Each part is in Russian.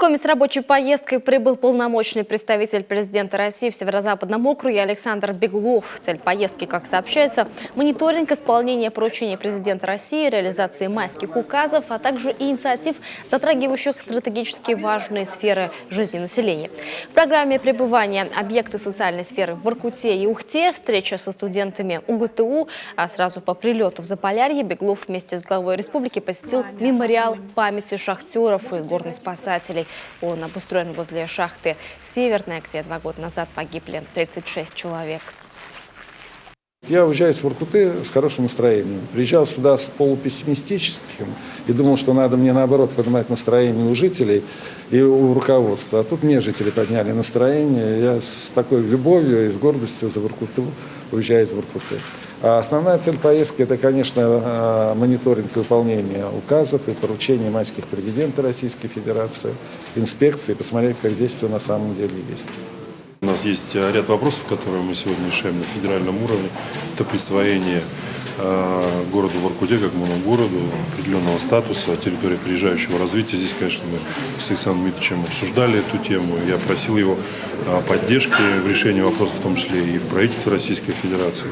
Коми с рабочей поездкой прибыл полномочный представитель президента России в Северо-Западном округе Александр Беглов. Цель поездки, как сообщается, мониторинг исполнения поручений президента России, реализации майских указов, а также инициатив, затрагивающих стратегически важные сферы жизни населения. В программе пребывания объекты социальной сферы в Воркуте и Ухте, встреча со студентами УГТУ, а сразу по прилету в Заполярье Беглов вместе с главой республики посетил мемориал памяти шахтеров и горных спасателей. Он обустроен возле шахты «Северная», где 2 года назад погибли 36 человек. Я уезжаю с Воркуты с хорошим настроением. Приезжал сюда с полупессимистическим и думал, что надо мне, наоборот, поднимать настроение у жителей и у руководства. А тут мне жители подняли настроение. Я с такой любовью и с гордостью за Воркуту уезжаю из Воркуты. А основная цель поездки – это, конечно, мониторинг выполнения указов и поручений майских президента Российской Федерации, инспекции, посмотреть, как здесь все на самом деле есть. У нас есть ряд вопросов, которые мы сегодня решаем на федеральном уровне. Это присвоение городу Воркуте, как моногороду, определенного статуса, территории опережающего развития. Здесь, конечно, мы с Александром Дмитриевичем обсуждали эту тему. Я просил его поддержки в решении вопросов, в том числе и в правительстве Российской Федерации.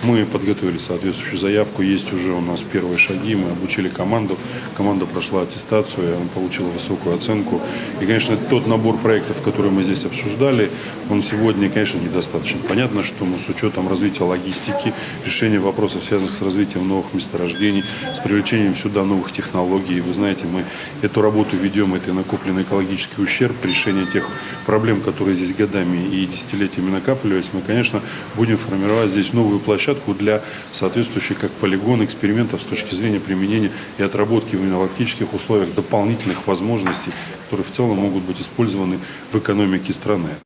Мы подготовили соответствующую заявку. Есть уже у нас первые шаги. Мы обучили команду. Команда прошла аттестацию, она получила высокую оценку. И, конечно, тот набор проектов, которые мы здесь обсуждали, он сегодня, конечно, недостаточен. Понятно, что мы с учетом развития логистики, решения вопросов, связанных с развитием новых месторождений, с привлечением сюда новых технологий. Вы знаете, мы эту работу ведем, это накопленный экологический ущерб, решение тех проблем, которые здесь годами и десятилетиями накапливались. Мы, конечно, будем формировать здесь новую площадку для соответствующей как полигон экспериментов с точки зрения применения и отработки в логистических условиях дополнительных возможностей, которые в целом могут быть использованы в экономике страны.